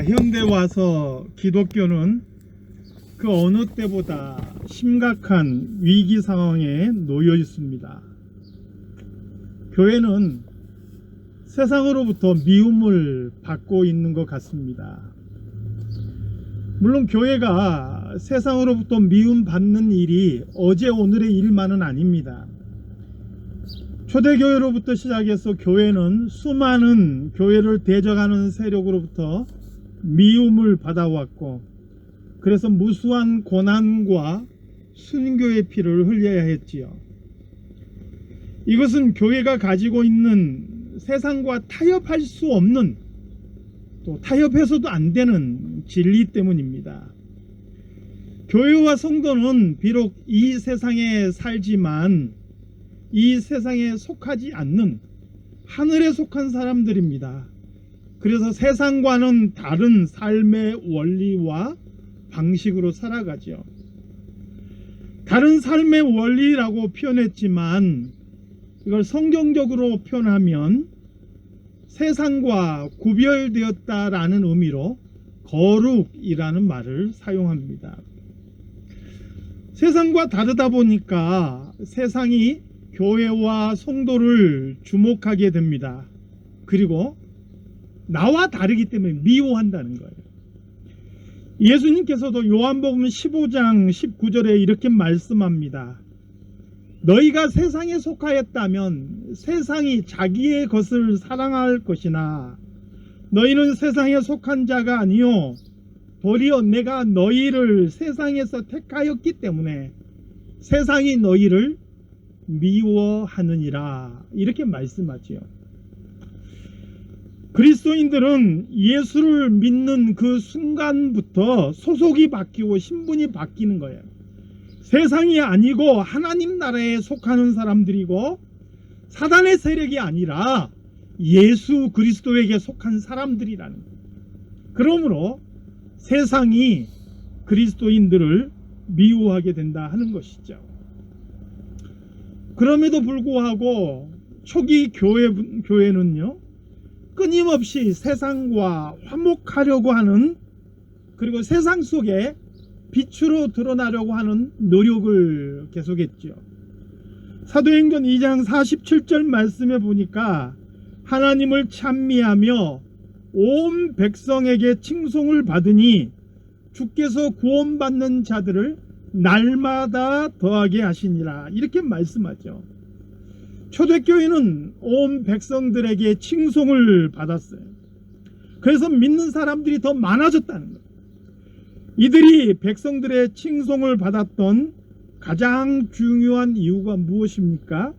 현대 와서 기독교는 그 어느 때보다 심각한 위기 상황에 놓여 있습니다. 교회는 세상으로부터 미움을 받고 있는 것 같습니다. 물론 교회가 세상으로부터 미움받는 일이 어제 오늘의 일만은 아닙니다. 초대교회로부터 시작해서 교회는 수많은 교회를 대적하는 세력으로부터 미움을 받아왔고, 그래서 무수한 고난과 순교의 피를 흘려야 했지요. 이것은 교회가 가지고 있는 세상과 타협할 수 없는, 또 타협해서도 안 되는 진리 때문입니다. 교회와 성도는 비록 이 세상에 살지만 이 세상에 속하지 않는 하늘에 속한 사람들입니다. 그래서 세상과는 다른 삶의 원리와 방식으로 살아가죠. 다른 삶의 원리라고 표현했지만 이걸 성경적으로 표현하면 세상과 구별되었다라는 의미로 거룩이라는 말을 사용합니다. 세상과 다르다 보니까 세상이 교회와 성도를 주목하게 됩니다. 그리고 나와 다르기 때문에 미워한다는 거예요. 예수님께서도 요한복음 15장 19절에 이렇게 말씀합니다. 너희가 세상에 속하였다면 세상이 자기의 것을 사랑할 것이나 너희는 세상에 속한 자가 아니요 도리어 내가 너희를 세상에서 택하였기 때문에 세상이 너희를 미워하느니라, 이렇게 말씀하지요. 그리스도인들은 예수를 믿는 그 순간부터 소속이 바뀌고 신분이 바뀌는 거예요. 세상이 아니고 하나님 나라에 속하는 사람들이고 사단의 세력이 아니라 예수 그리스도에게 속한 사람들이라는 거예요. 그러므로 세상이 그리스도인들을 미워하게 된다 하는 것이죠. 그럼에도 불구하고 초기 교회는요, 끊임없이 세상과 화목하려고 하는, 그리고 세상 속에 빛으로 드러나려고 하는 노력을 계속했죠. 사도행전 2장 47절 말씀에 보니까 하나님을 찬미하며 온 백성에게 칭송을 받으니 주께서 구원받는 자들을 날마다 더하게 하시니라, 이렇게 말씀하죠. 초대교회는 온 백성들에게 칭송을 받았어요. 그래서 믿는 사람들이 더 많아졌다는 거예요. 이들이 백성들의 칭송을 받았던 가장 중요한 이유가 무엇입니까?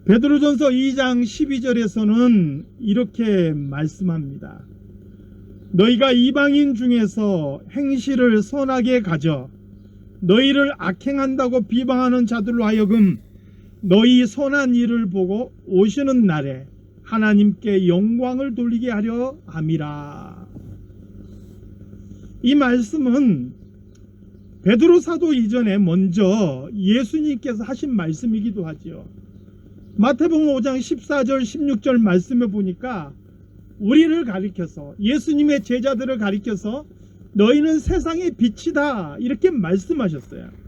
베드로전서 2장 12절에서는 이렇게 말씀합니다. 너희가 이방인 중에서 행실을 선하게 가져 너희를 악행한다고 비방하는 자들로 하여금 너희 선한 일을 보고 오시는 날에 하나님께 영광을 돌리게 하려 함이라. 이 말씀은 베드로 사도 이전에 먼저 예수님께서 하신 말씀이기도 하지요. 마태복음 5장 14절 16절 말씀에 보니까 우리를 가리켜서, 예수님의 제자들을 가리켜서 너희는 세상의 빛이다, 이렇게 말씀하셨어요.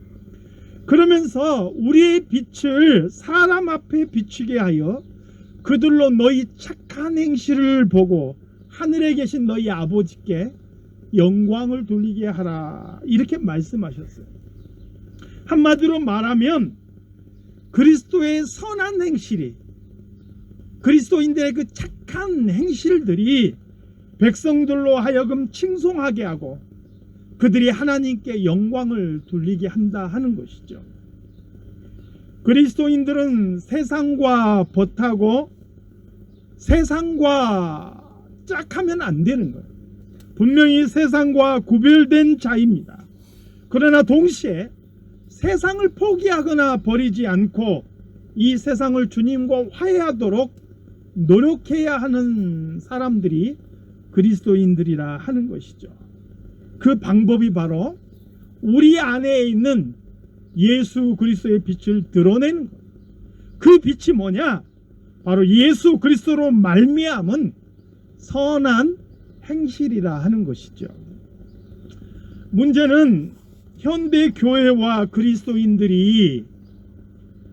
그러면서 우리의 빛을 사람 앞에 비추게 하여 그들로 너희 착한 행실을 보고 하늘에 계신 너희 아버지께 영광을 돌리게 하라, 이렇게 말씀하셨어요. 한마디로 말하면 그리스도의 선한 행실이, 그리스도인들의 그 착한 행실들이 백성들로 하여금 칭송하게 하고 그들이 하나님께 영광을 돌리게 한다 하는 것이죠. 그리스도인들은 세상과 벗하고 세상과 짝하면 안 되는 거예요. 분명히 세상과 구별된 자입니다. 그러나 동시에 세상을 포기하거나 버리지 않고 이 세상을 주님과 화해하도록 노력해야 하는 사람들이 그리스도인들이라 하는 것이죠. 그 방법이 바로 우리 안에 있는 예수 그리스도의 빛을 드러내는 것. 그 빛이 뭐냐? 바로 예수 그리스도로 말미암은 선한 행실이라 하는 것이죠. 문제는 현대 교회와 그리스도인들이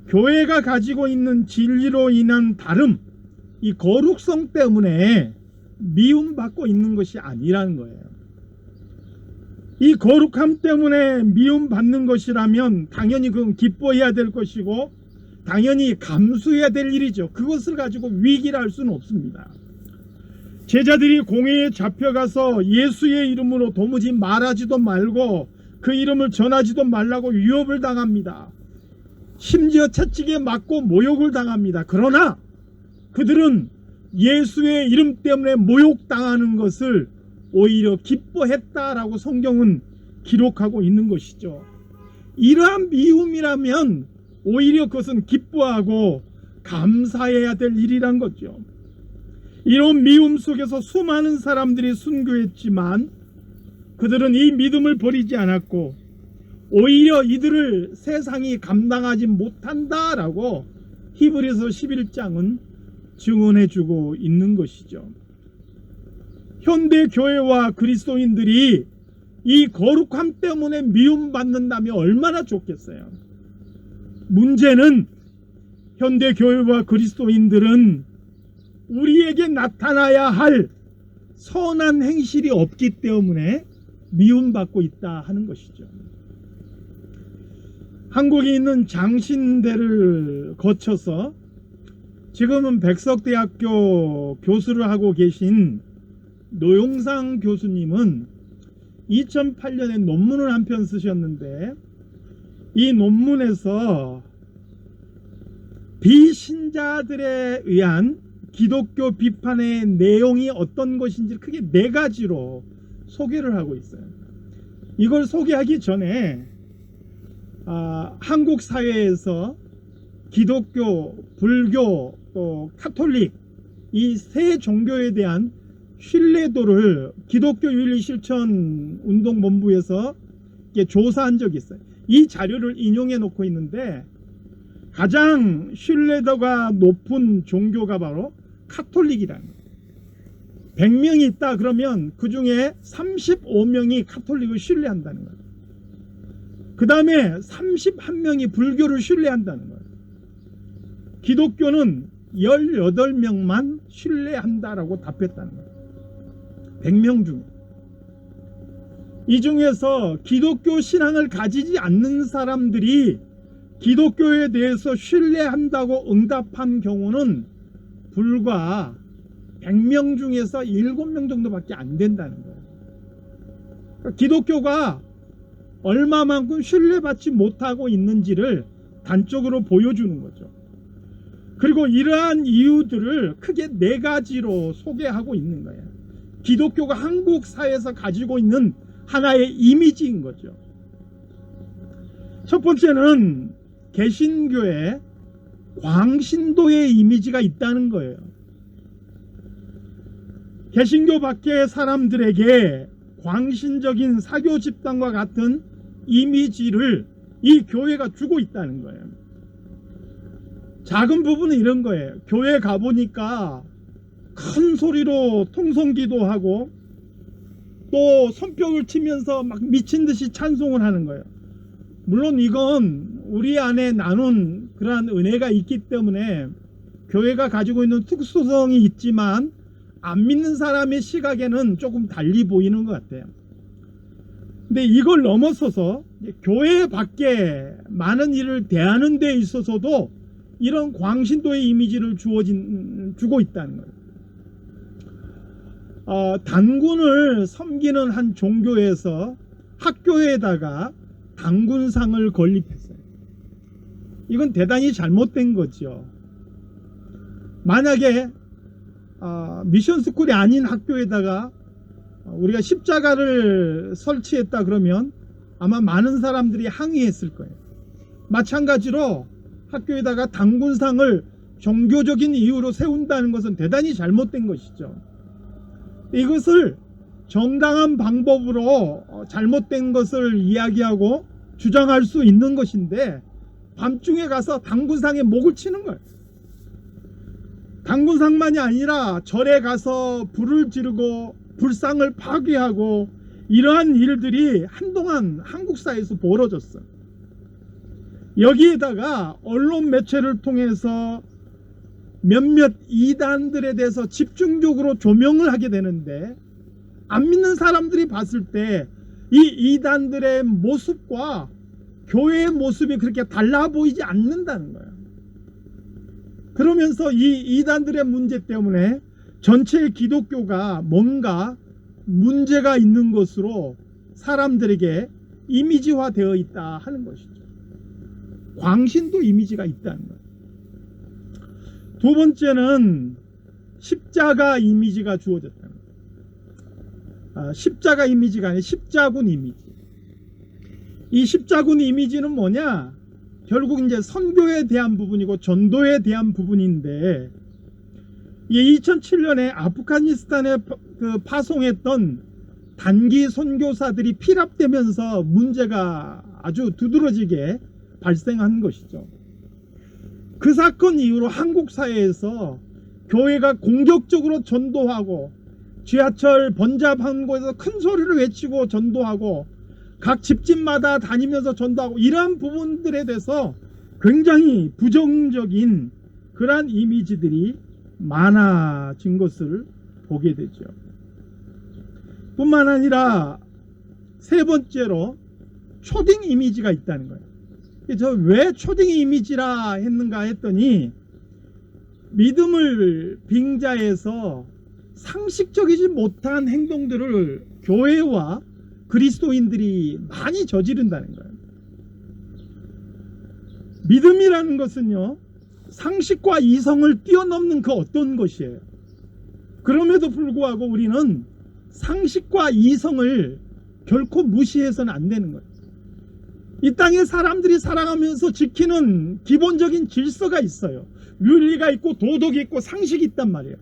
교회가 가지고 있는 진리로 인한 다름, 이 거룩성 때문에 미움받고 있는 것이 아니라는 거예요. 이 거룩함 때문에 미움받는 것이라면 당연히 그건 기뻐해야 될 것이고 당연히 감수해야 될 일이죠. 그것을 가지고 위기를 할 수는 없습니다. 제자들이 공회에 잡혀가서 예수의 이름으로 도무지 말하지도 말고 그 이름을 전하지도 말라고 위협을 당합니다. 심지어 채찍에 맞고 모욕을 당합니다. 그러나 그들은 예수의 이름 때문에 모욕당하는 것을 오히려 기뻐했다라고 성경은 기록하고 있는 것이죠. 이러한 미움이라면 오히려 그것은 기뻐하고 감사해야 될 일이란 거죠. 이런 미움 속에서 수많은 사람들이 순교했지만 그들은 이 믿음을 버리지 않았고 오히려 이들을 세상이 감당하지 못한다라고 히브리서 11장은 증언해주고 있는 것이죠. 현대 교회와 그리스도인들이 이 거룩함 때문에 미움받는다면 얼마나 좋겠어요. 문제는 현대 교회와 그리스도인들은 우리에게 나타나야 할 선한 행실이 없기 때문에 미움받고 있다 하는 것이죠. 한국에 있는 장신대를 거쳐서 지금은 백석대학교 교수를 하고 계신 노용상 교수님은 2008년에 논문을 한 편 쓰셨는데 이 논문에서 비신자들에 의한 기독교 비판의 내용이 어떤 것인지 크게 4가지로 소개를 하고 있어요. 이걸 소개하기 전에 한국 사회에서 기독교, 불교, 또 카톨릭 이 세 종교에 대한 신뢰도를 기독교 윤리 실천 운동본부에서 조사한 적이 있어요. 이 자료를 인용해 놓고 있는데 가장 신뢰도가 높은 종교가 바로 카톨릭이라는 거예요. 100명이 있다 그러면 그 중에 35명이 카톨릭을 신뢰한다는 거예요. 그 다음에 31명이 불교를 신뢰한다는 거예요. 기독교는 18명만 신뢰한다라고 답했다는 거예요. 100명 중에. 이 중에서 기독교 신앙을 가지지 않는 사람들이 기독교에 대해서 신뢰한다고 응답한 경우는 불과 100명 중에서 7명 정도밖에 안 된다는 거예요. 그러니까 기독교가 얼마만큼 신뢰받지 못하고 있는지를 단적으로 보여주는 거죠. 그리고 이러한 이유들을 크게 4가지로 소개하고 있는 거예요. 기독교가 한국 사회에서 가지고 있는 하나의 이미지인 거죠. 첫 번째는 개신교의 광신도의 이미지가 있다는 거예요. 개신교 밖의 사람들에게 광신적인 사교 집단과 같은 이미지를 이 교회가 주고 있다는 거예요. 작은 부분은 이런 거예요. 교회 가보니까 큰 소리로 통성기도하고 또 손뼉을 치면서 막 미친 듯이 찬송을 하는 거예요. 물론 이건 우리 안에 나눈 그러한 은혜가 있기 때문에 교회가 가지고 있는 특수성이 있지만 안 믿는 사람의 시각에는 조금 달리 보이는 것 같아요. 근데 이걸 넘어서서 교회 밖에 많은 일을 대하는 데 있어서도 이런 광신도의 이미지를 주고 있다는 거예요. 단군을 섬기는 한 종교에서 학교에다가 단군상을 건립했어요. 이건 대단히 잘못된 거죠. 만약에 미션스쿨이 아닌 학교에다가 우리가 십자가를 설치했다 그러면 아마 많은 사람들이 항의했을 거예요. 마찬가지로 학교에다가 단군상을 종교적인 이유로 세운다는 것은 대단히 잘못된 것이죠. 이것을 정당한 방법으로 잘못된 것을 이야기하고 주장할 수 있는 것인데 밤중에 가서 단군상에 목을 치는 거예요. 단군상만이 아니라 절에 가서 불을 지르고 불상을 파괴하고 이러한 일들이 한동안 한국 사회에서 벌어졌어. 여기에다가 언론 매체를 통해서 몇몇 이단들에 대해서 집중적으로 조명을 하게 되는데, 안 믿는 사람들이 봤을 때 이 이단들의 모습과 교회의 모습이 그렇게 달라 보이지 않는다는 거예요. 그러면서 이 이단들의 문제 때문에 전체 기독교가 뭔가 문제가 있는 것으로 사람들에게 이미지화 되어 있다 하는 것이죠. 광신도 이미지가 있다는 거예요. 두 번째는 십자가 이미지가 주어졌다는 거예요. 십자가 이미지가 아니라 십자군 이미지. 이 십자군 이미지는 뭐냐? 결국 이제 선교에 대한 부분이고 전도에 대한 부분인데, 이 2007년에 아프가니스탄에 파송했던 단기 선교사들이 피랍되면서 문제가 아주 두드러지게 발생한 것이죠. 그 사건 이후로 한국 사회에서 교회가 공격적으로 전도하고, 지하철 번잡한 곳에서 큰 소리를 외치고 전도하고, 각 집집마다 다니면서 전도하고, 이러한 부분들에 대해서 굉장히 부정적인 그러한 이미지들이 많아진 것을 보게 되죠. 뿐만 아니라 세 번째로 초딩 이미지가 있다는 거예요. 저 왜 초딩 이미지라 했는가 했더니, 믿음을 빙자해서 상식적이지 못한 행동들을 교회와 그리스도인들이 많이 저지른다는 거예요. 믿음이라는 것은요, 상식과 이성을 뛰어넘는 그 어떤 것이에요. 그럼에도 불구하고 우리는 상식과 이성을 결코 무시해서는 안 되는 거예요. 이 땅에 사람들이 살아가면서 지키는 기본적인 질서가 있어요. 윤리가 있고 도덕이 있고 상식이 있단 말이에요.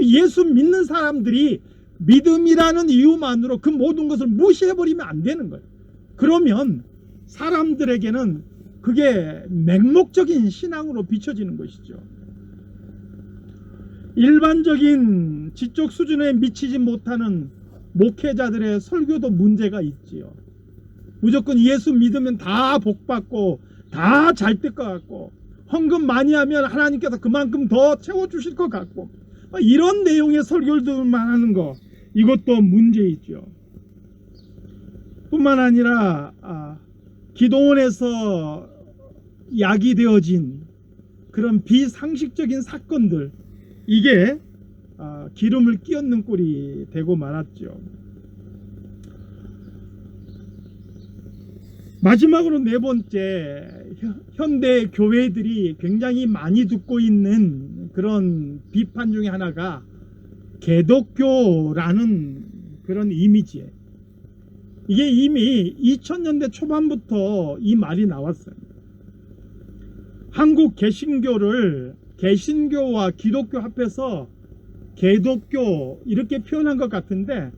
예수 믿는 사람들이 믿음이라는 이유만으로 그 모든 것을 무시해버리면 안 되는 거예요. 그러면 사람들에게는 그게 맹목적인 신앙으로 비춰지는 것이죠. 일반적인 지적 수준에 미치지 못하는 목회자들의 설교도 문제가 있지요. 무조건 예수 믿으면 다 복받고 다 잘 될 것 같고, 헌금 많이 하면 하나님께서 그만큼 더 채워주실 것 같고, 이런 내용의 설교들만 하는 거, 이것도 문제이죠. 뿐만 아니라 기도원에서 야기되어진 그런 비상식적인 사건들, 이게 기름을 끼얹는 꼴이 되고 말았죠. 마지막으로 네 번째, 현대 교회들이 굉장히 많이 듣고 있는 그런 비판 중에 하나가 개독교라는 그런 이미지예요. 이게 이미 2000년대 초반부터 이 말이 나왔어요. 한국 개신교를 개신교와 기독교 합해서 개독교 이렇게 표현한 것 같은데,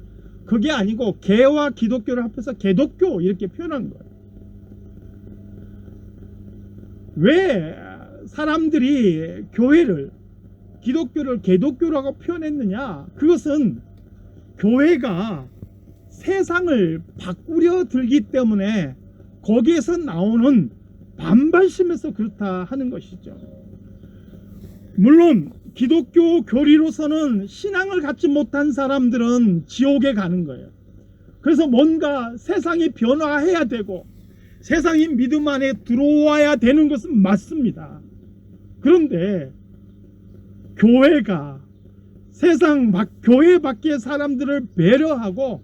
그게 아니고 개와 기독교를 합해서 개독교 이렇게 표현한 거예요. 왜 사람들이 교회를, 기독교를 개독교라고 표현했느냐? 그것은 교회가 세상을 바꾸려 들기 때문에 거기에서 나오는 반발심에서 그렇다 하는 것이죠. 물론 기독교 교리로서는 신앙을 갖지 못한 사람들은 지옥에 가는 거예요. 그래서 뭔가 세상이 변화해야 되고 세상이 믿음 안에 들어와야 되는 것은 맞습니다. 그런데 교회가 교회 밖의 사람들을 배려하고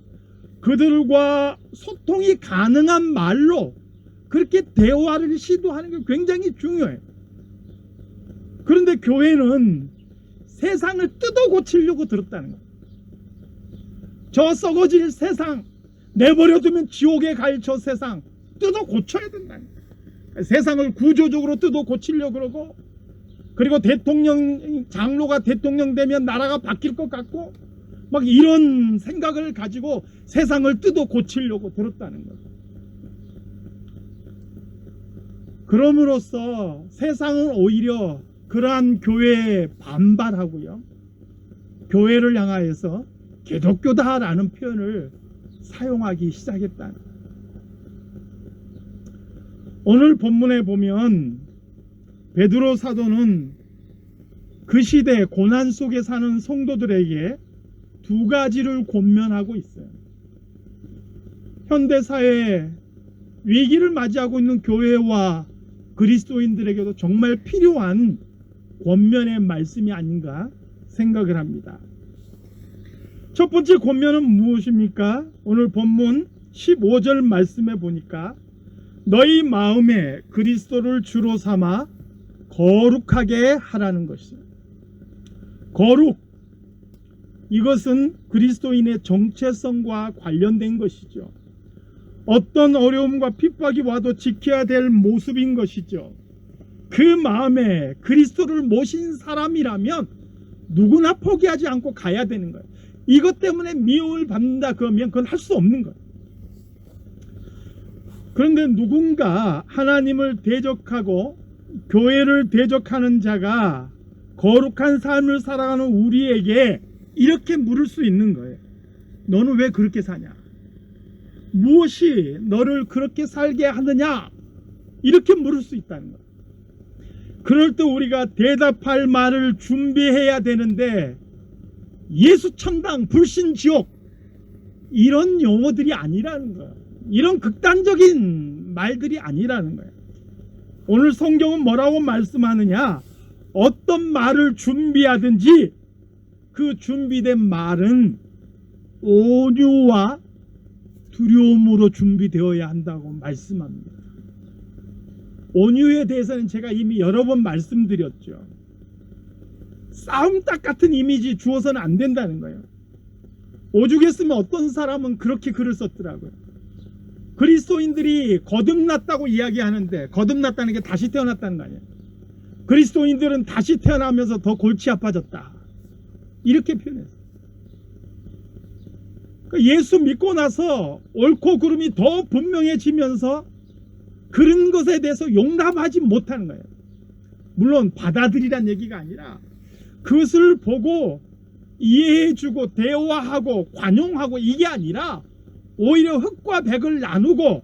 그들과 소통이 가능한 말로 그렇게 대화를 시도하는 게 굉장히 중요해요. 그런데 교회는 세상을 뜯어 고치려고 들었다는 거예요. 저 썩어질 세상, 내버려두면 지옥에 갈 저 세상 뜯어 고쳐야 된다는 거예요. 세상을 구조적으로 뜯어 고치려고 그러고, 그리고 장로가 대통령 되면 나라가 바뀔 것 같고 막 이런 생각을 가지고 세상을 뜯어 고치려고 들었다는 거예요. 그럼으로써 세상은 오히려 그러한 교회에 반발하고요, 교회를 향하여서 기독교다라는 표현을 사용하기 시작했다. 오늘 본문에 보면 베드로 사도는 그 시대 고난 속에 사는 성도들에게 두 가지를 권면하고 있어요. 현대사회에 위기를 맞이하고 있는 교회와 그리스도인들에게도 정말 필요한 권면의 말씀이 아닌가 생각을 합니다. 첫 번째 권면은 무엇입니까? 오늘 본문 15절 말씀에 보니까 너희 마음에 그리스도를 주로 삼아 거룩하게 하라는 것이에요. 거룩, 이것은 그리스도인의 정체성과 관련된 것이죠. 어떤 어려움과 핍박이 와도 지켜야 될 모습인 것이죠. 그 마음에 그리스도를 모신 사람이라면 누구나 포기하지 않고 가야 되는 거예요. 이것 때문에 미움을 받는다 그러면 그건 할 수 없는 거예요. 그런데 누군가 하나님을 대적하고 교회를 대적하는 자가 거룩한 삶을 살아가는 우리에게 이렇게 물을 수 있는 거예요. 너는 왜 그렇게 사냐? 무엇이 너를 그렇게 살게 하느냐? 이렇게 물을 수 있다는 거예요. 그럴 때 우리가 대답할 말을 준비해야 되는데 예수 천당, 불신 지옥 이런 용어들이 아니라는 거예요. 이런 극단적인 말들이 아니라는 거예요. 오늘 성경은 뭐라고 말씀하느냐? 어떤 말을 준비하든지 그 준비된 말은 온유와 두려움으로 준비되어야 한다고 말씀합니다. 온유에 대해서는 제가 이미 여러 번 말씀드렸죠. 싸움닭 같은 이미지 주어서는 안 된다는 거예요. 오죽했으면 어떤 사람은 그렇게 글을 썼더라고요. 그리스도인들이 거듭났다고 이야기하는데 거듭났다는 게 다시 태어났다는 거 아니에요. 그리스도인들은 다시 태어나면서 더 골치 아파졌다. 이렇게 표현했어요. 예수 믿고 나서 옳고 그름이 더 분명해지면서 그런 것에 대해서 용납하지 못하는 거예요. 물론 받아들이란 얘기가 아니라 그것을 보고 이해해주고 대화하고 관용하고 이게 아니라 오히려 흑과 백을 나누고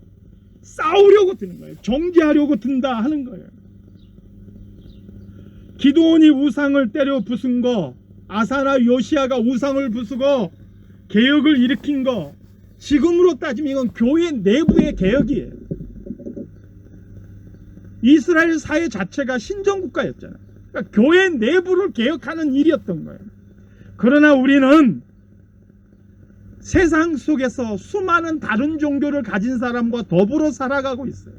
싸우려고 드는 거예요. 정죄하려고 든다 하는 거예요. 기드온이 우상을 때려 부순 거, 아사나 요시아가 우상을 부수고 개혁을 일으킨 거, 지금으로 따지면 이건 교회 내부의 개혁이에요. 이스라엘 사회 자체가 신정국가였잖아요. 그러니까 교회 내부를 개혁하는 일이었던 거예요. 그러나 우리는 세상 속에서 수많은 다른 종교를 가진 사람과 더불어 살아가고 있어요.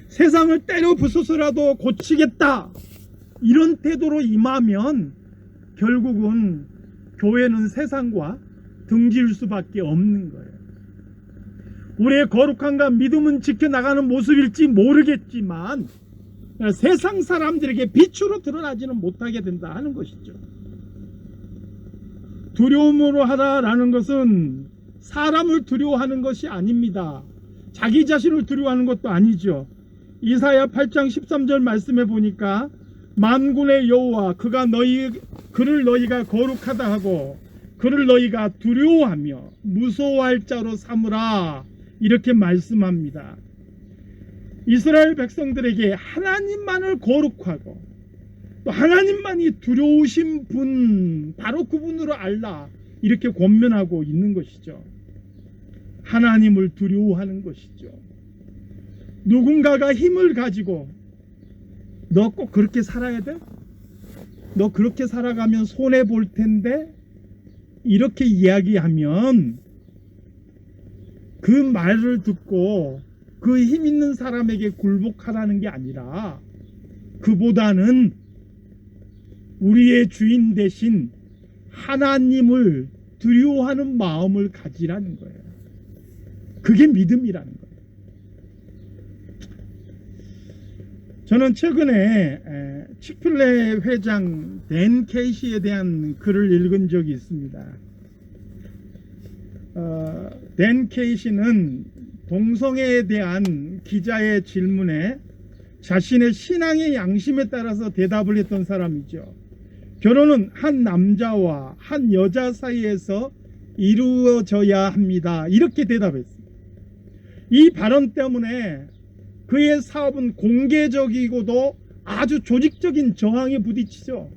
세상을 때려 부숴서라도 고치겠다 이런 태도로 임하면 결국은 교회는 세상과 등질 수밖에 없는 거예요. 우리의 거룩함과 믿음은 지켜나가는 모습일지 모르겠지만 세상 사람들에게 빛으로 드러나지는 못하게 된다 하는 것이죠. 두려움으로 하라라는 것은 사람을 두려워하는 것이 아닙니다. 자기 자신을 두려워하는 것도 아니죠. 이사야 8장 13절 말씀해 보니까 만군의 여호와 그를 너희가 거룩하다 하고 그를 너희가 두려워하며 무서워할 자로 삼으라 이렇게 말씀합니다. 이스라엘 백성들에게 하나님만을 거룩하고 또 하나님만이 두려우신 분 바로 그분으로 알라 이렇게 권면하고 있는 것이죠. 하나님을 두려워하는 것이죠. 누군가가 힘을 가지고 너 꼭 그렇게 살아야 돼? 너 그렇게 살아가면 손해 볼 텐데? 이렇게 이야기하면 그 말을 듣고 그 힘 있는 사람에게 굴복하라는 게 아니라 그보다는 우리의 주인 대신 하나님을 두려워하는 마음을 가지라는 거예요. 그게 믿음이라는 거예요. 저는 최근에 치플레 회장 댄 케이시에 대한 글을 읽은 적이 있습니다. 댄 케이시는 동성애에 대한 기자의 질문에 자신의 신앙의 양심에 따라서 대답을 했던 사람이죠. 결혼은 한 남자와 한 여자 사이에서 이루어져야 합니다. 이렇게 대답했습니다. 이 발언 때문에 그의 사업은 공개적이고도 아주 조직적인 저항에 부딪히죠.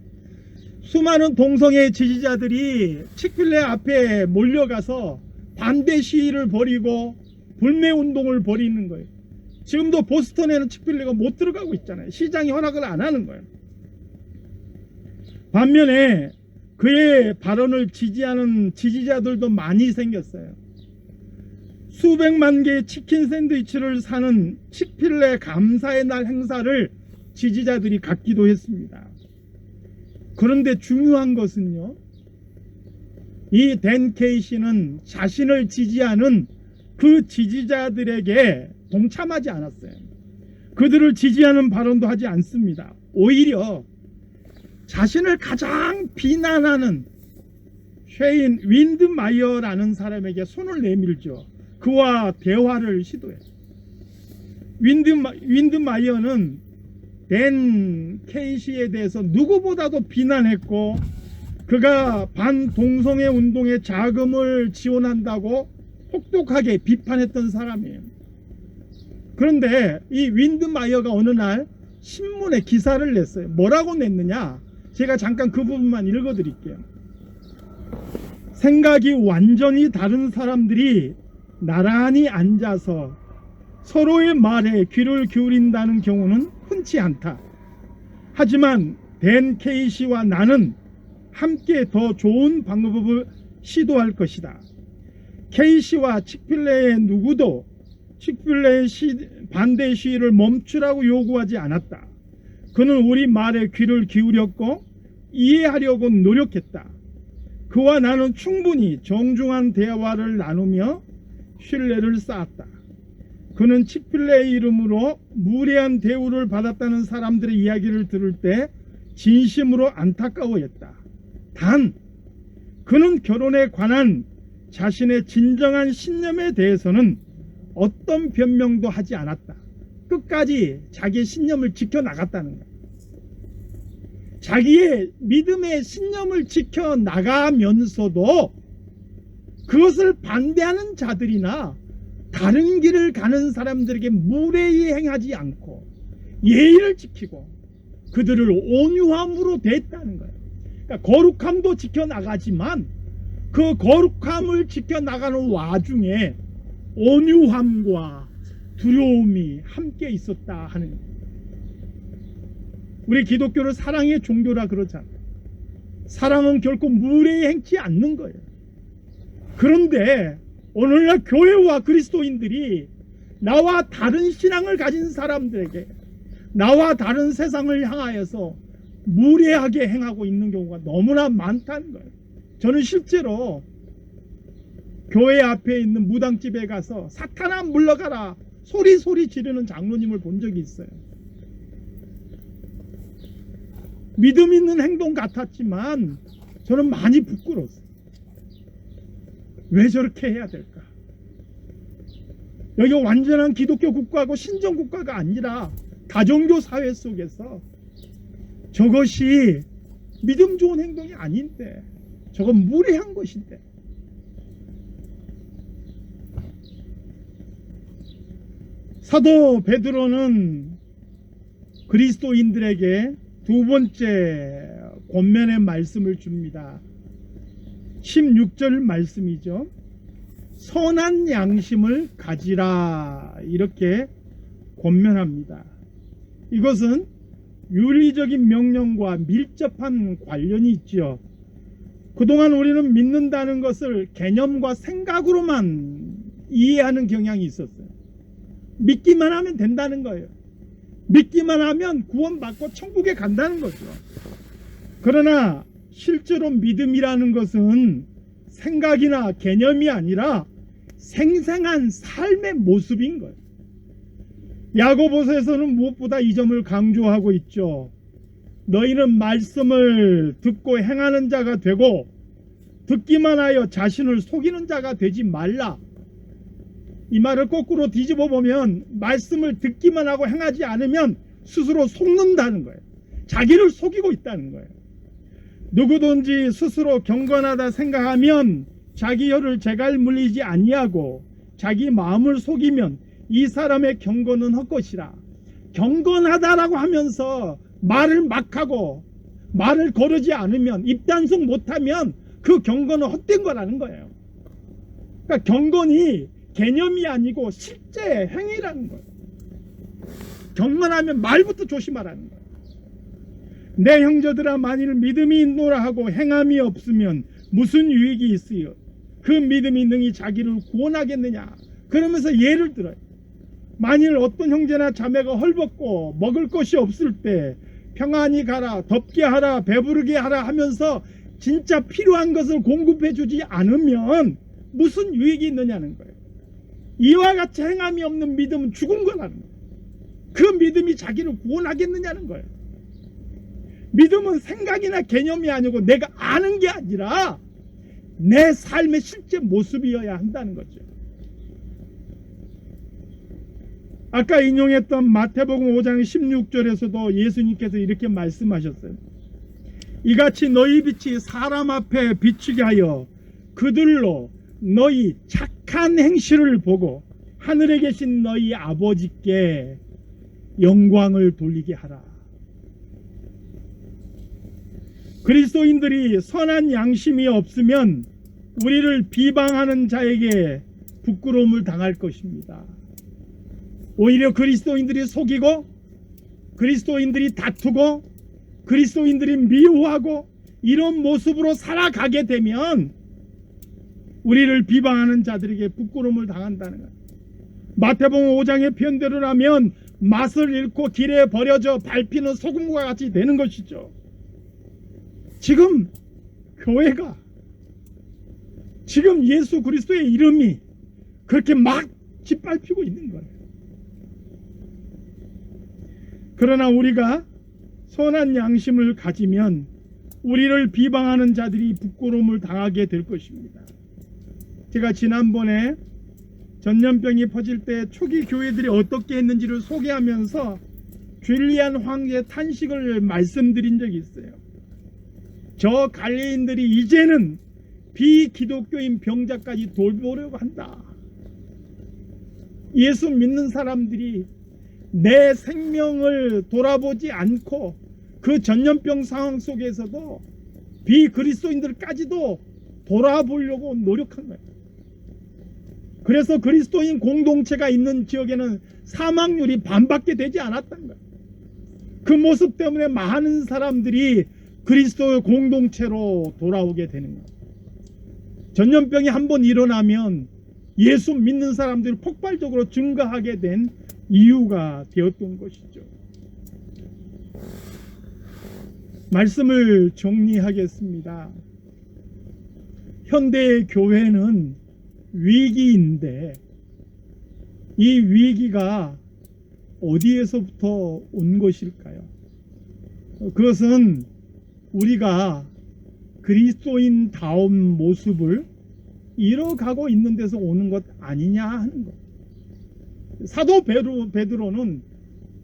수많은 동성애 지지자들이 칙필레 앞에 몰려가서 반대 시위를 벌이고 불매 운동을 벌이는 거예요. 지금도 보스턴에는 칙필레가 못 들어가고 있잖아요. 시장이 허락을 안 하는 거예요. 반면에 그의 발언을 지지하는 지지자들도 많이 생겼어요. 수백만 개의 치킨 샌드위치를 사는 칙필레 감사의 날 행사를 지지자들이 갖기도 했습니다. 그런데 중요한 것은요, 이 댄 케이시는 자신을 지지하는 그 지지자들에게 동참하지 않았어요. 그들을 지지하는 발언도 하지 않습니다. 오히려 자신을 가장 비난하는 쉐인 윈드마이어라는 사람에게 손을 내밀죠. 그와 대화를 시도해요. 윈드마이어는 댄 케이시에 대해서 누구보다도 비난했고, 그가 반동성애 운동에 자금을 지원한다고 혹독하게 비판했던 사람이에요. 그런데 이 윈드마이어가 어느 날 신문에 기사를 냈어요. 뭐라고 냈느냐? 제가 잠깐 그 부분만 읽어드릴게요. 생각이 완전히 다른 사람들이 나란히 앉아서 서로의 말에 귀를 기울인다는 경우는 흔치 않다. 하지만 댄 케이시와 나는 함께 더 좋은 방법을 시도할 것이다. 케이시와 칙필레의 누구도 칙필레의 반대 시위를 멈추라고 요구하지 않았다. 그는 우리 말에 귀를 기울였고 이해하려고 노력했다. 그와 나는 충분히 정중한 대화를 나누며 신뢰를 쌓았다. 그는 칙필레의 이름으로 무례한 대우를 받았다는 사람들의 이야기를 들을 때 진심으로 안타까워했다. 단, 그는 결혼에 관한 자신의 진정한 신념에 대해서는 어떤 변명도 하지 않았다. 끝까지 자기의 신념을 지켜나갔다는 거야. 자기의 믿음의 신념을 지켜나가면서도 그것을 반대하는 자들이나 다른 길을 가는 사람들에게 무례히 행하지 않고 예의를 지키고 그들을 온유함으로 대했다는 거예요. 그러니까 거룩함도 지켜나가지만 그 거룩함을 지켜나가는 와중에 온유함과 두려움이 함께 있었다 하는 거예요. 우리 기독교를 사랑의 종교라 그러잖아요. 사랑은 결코 무례히 행치 않는 거예요. 그런데 오늘날 교회와 그리스도인들이 나와 다른 신앙을 가진 사람들에게, 나와 다른 세상을 향하여서 무례하게 행하고 있는 경우가 너무나 많다는 거예요. 저는 실제로 교회 앞에 있는 무당집에 가서 사탄아 물러가라 소리 지르는 장로님을 본 적이 있어요. 믿음 있는 행동 같았지만 저는 많이 부끄러웠어요. 왜 저렇게 해야 될까? 여기 완전한 기독교 국가고 신정 국가가 아니라 다종교 사회 속에서 저것이 믿음 좋은 행동이 아닌데, 저건 무례한 것인데. 사도 베드로는 그리스도인들에게 두 번째 권면의 말씀을 줍니다. 16절 말씀이죠. 선한 양심을 가지라, 이렇게 권면합니다. 이것은 윤리적인 명령과 밀접한 관련이 있죠. 그동안 우리는 믿는다는 것을 개념과 생각으로만 이해하는 경향이 있었어요. 믿기만 하면 된다는 거예요. 믿기만 하면 구원받고 천국에 간다는 거죠. 그러나 실제로 믿음이라는 것은 생각이나 개념이 아니라 생생한 삶의 모습인 거예요. 야고보서에서는 무엇보다 이 점을 강조하고 있죠. 너희는 말씀을 듣고 행하는 자가 되고 듣기만 하여 자신을 속이는 자가 되지 말라. 이 말을 거꾸로 뒤집어 보면 말씀을 듣기만 하고 행하지 않으면 스스로 속는다는 거예요. 자기를 속이고 있다는 거예요. 누구든지 스스로 경건하다 생각하면 자기 혀를 재갈 물리지 아니하고 자기 마음을 속이면 이 사람의 경건은 헛것이라. 경건하다라고 하면서 말을 막하고 말을 거르지 않으면, 입단속 못하면 그 경건은 헛된 거라는 거예요. 그러니까 경건이 개념이 아니고 실제 행위라는 거예요. 경건하면 말부터 조심하라는 거예요. 내 형제들아, 만일 믿음이 있노라 하고 행함이 없으면 무슨 유익이 있으요? 그 믿음이 능히 자기를 구원하겠느냐? 그러면서 예를 들어요. 만일 어떤 형제나 자매가 헐벗고 먹을 것이 없을 때 평안히 가라, 덥게 하라, 배부르게 하라 하면서 진짜 필요한 것을 공급해 주지 않으면 무슨 유익이 있느냐는 거예요. 이와 같이 행함이 없는 믿음은 죽은 거라는 거예요. 그 믿음이 자기를 구원하겠느냐는 거예요. 믿음은 생각이나 개념이 아니고 내가 아는 게 아니라 내 삶의 실제 모습이어야 한다는 거죠. 아까 인용했던 마태복음 5장 16절에서도 예수님께서 이렇게 말씀하셨어요. 이같이 너희 빛이 사람 앞에 비추게 하여 그들로 너희 착한 행실을 보고 하늘에 계신 너희 아버지께 영광을 돌리게 하라. 그리스도인들이 선한 양심이 없으면 우리를 비방하는 자에게 부끄러움을 당할 것입니다. 오히려 그리스도인들이 속이고 그리스도인들이 다투고 그리스도인들이 미워하고 이런 모습으로 살아가게 되면 우리를 비방하는 자들에게 부끄러움을 당한다는 거예요. 마태복음 5장의 표현대로라면 맛을 잃고 길에 버려져 밟히는 소금과 같이 되는 것이죠. 지금 교회가, 지금 예수 그리스도의 이름이 그렇게 막 짓밟히고 있는 거예요. 그러나 우리가 선한 양심을 가지면 우리를 비방하는 자들이 부끄러움을 당하게 될 것입니다. 제가 지난번에 전염병이 퍼질 때 초기 교회들이 어떻게 했는지를 소개하면서 줄리안 황제의 탄식을 말씀드린 적이 있어요. 저 갈레인들이 이제는 비기독교인 병자까지 돌보려고 한다. 예수 믿는 사람들이 내 생명을 돌아보지 않고 그 전염병 상황 속에서도 비그리스도인들까지도 돌아보려고 노력한 거예요. 그래서 그리스도인 공동체가 있는 지역에는 사망률이 반밖에 되지 않았던 거예요. 그 모습 때문에 많은 사람들이 그리스도의 공동체로 돌아오게 되는 거예요. 전염병이 한번 일어나면 예수 믿는 사람들이 폭발적으로 증가하게 된 이유가 되었던 것이죠. 말씀을 정리하겠습니다. 현대의 교회는 위기인데 이 위기가 어디에서부터 온 것일까요? 그것은 우리가 그리스도인다운 모습을 잃어가고 있는 데서 오는 것 아니냐 하는 것. 사도 베드로는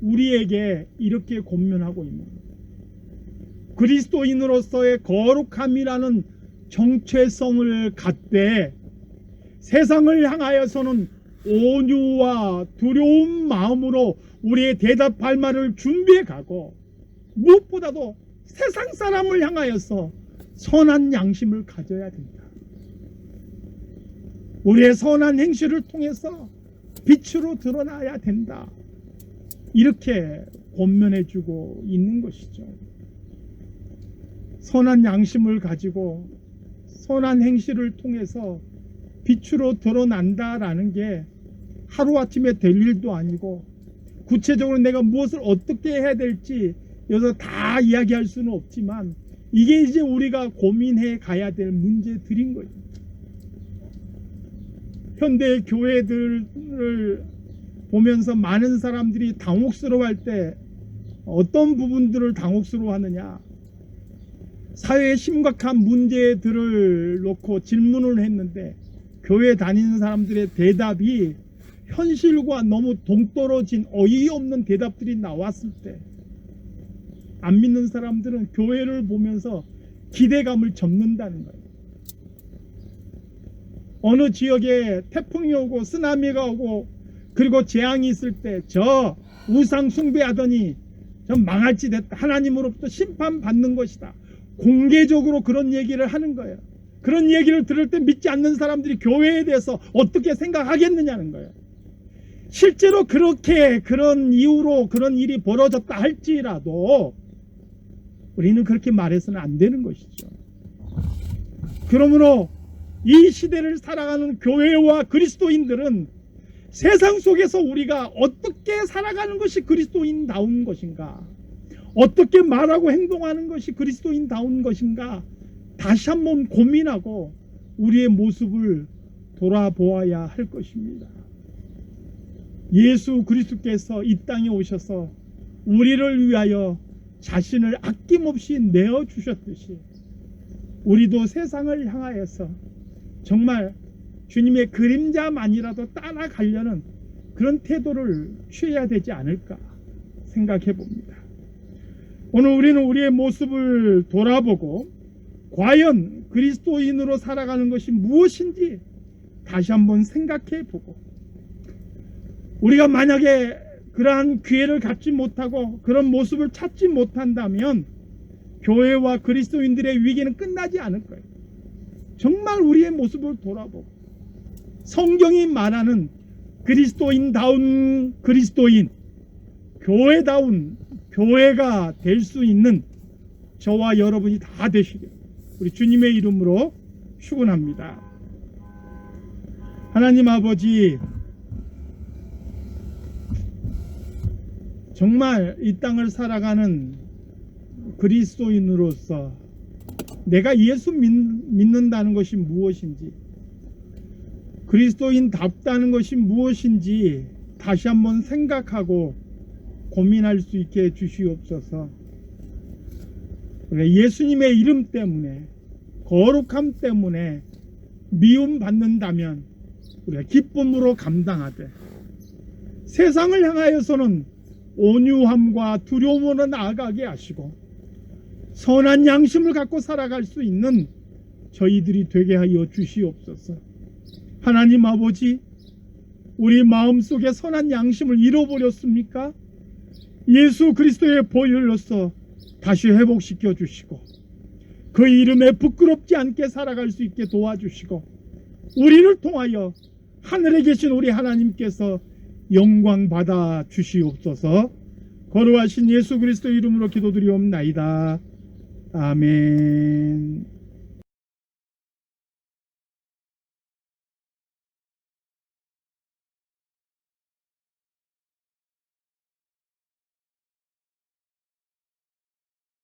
우리에게 이렇게 권면하고 있는 것. 그리스도인으로서의 거룩함이라는 정체성을 갖되 세상을 향하여서는 온유와 두려운 마음으로 우리의 대답할 말을 준비해 가고 무엇보다도 세상 사람을 향하여서 선한 양심을 가져야 된다. 우리의 선한 행실을 통해서 빛으로 드러나야 된다. 이렇게 권면해주고 있는 것이죠. 선한 양심을 가지고 선한 행실을 통해서 빛으로 드러난다라는 게 하루아침에 될 일도 아니고 구체적으로 내가 무엇을 어떻게 해야 될지 여기서 다 이야기할 수는 없지만 이게 이제 우리가 고민해 가야 될 문제들인 거예요. 현대 교회들을 보면서 많은 사람들이 당혹스러워할 때 어떤 부분들을 당혹스러워하느냐, 사회의 심각한 문제들을 놓고 질문을 했는데 교회 다니는 사람들의 대답이 현실과 너무 동떨어진 어이없는 대답들이 나왔을 때 안 믿는 사람들은 교회를 보면서 기대감을 접는다는 거예요. 어느 지역에 태풍이 오고 쓰나미가 오고 그리고 재앙이 있을 때 저 우상 숭배하더니 전 망할지 됐다. 하나님으로부터 심판받는 것이다. 공개적으로 그런 얘기를 하는 거예요. 그런 얘기를 들을 때 믿지 않는 사람들이 교회에 대해서 어떻게 생각하겠느냐는 거예요. 실제로 그렇게 그런 이유로 그런 일이 벌어졌다 할지라도 우리는 그렇게 말해서는 안 되는 것이죠. 그러므로 이 시대를 살아가는 교회와 그리스도인들은 세상 속에서 우리가 어떻게 살아가는 것이 그리스도인다운 것인가, 어떻게 말하고 행동하는 것이 그리스도인다운 것인가 다시 한번 고민하고 우리의 모습을 돌아보아야 할 것입니다. 예수 그리스도께서 이 땅에 오셔서 우리를 위하여 자신을 아낌없이 내어주셨듯이 우리도 세상을 향하여서 정말 주님의 그림자만이라도 따라가려는 그런 태도를 취해야 되지 않을까 생각해 봅니다. 오늘 우리는 우리의 모습을 돌아보고 과연 그리스도인으로 살아가는 것이 무엇인지 다시 한번 생각해 보고, 우리가 만약에 그러한 기회를 갖지 못하고 그런 모습을 찾지 못한다면 교회와 그리스도인들의 위기는 끝나지 않을 거예요. 정말 우리의 모습을 돌아보고 성경이 말하는 그리스도인다운 그리스도인, 교회다운 교회가 될 수 있는 저와 여러분이 다 되시길 우리 주님의 이름으로 축원합니다. 하나님 아버지, 정말 이 땅을 살아가는 그리스도인으로서 내가 예수 믿는다는 것이 무엇인지, 그리스도인답다는 것이 무엇인지 다시 한번 생각하고 고민할 수 있게 해주시옵소서. 예수님의 이름 때문에, 거룩함 때문에 미움 받는다면 우리가 기쁨으로 감당하되, 세상을 향하여서는 온유함과 두려움으로 나아가게 하시고 선한 양심을 갖고 살아갈 수 있는 저희들이 되게 하여 주시옵소서. 하나님 아버지, 우리 마음속에 선한 양심을 잃어버렸습니까? 예수 그리스도의 보혈로서 다시 회복시켜 주시고 그 이름에 부끄럽지 않게 살아갈 수 있게 도와주시고 우리를 통하여 하늘에 계신 우리 하나님께서 영광 받아 주시옵소서. 거룩하신 예수 그리스도 이름으로 기도드리옵나이다. 아멘.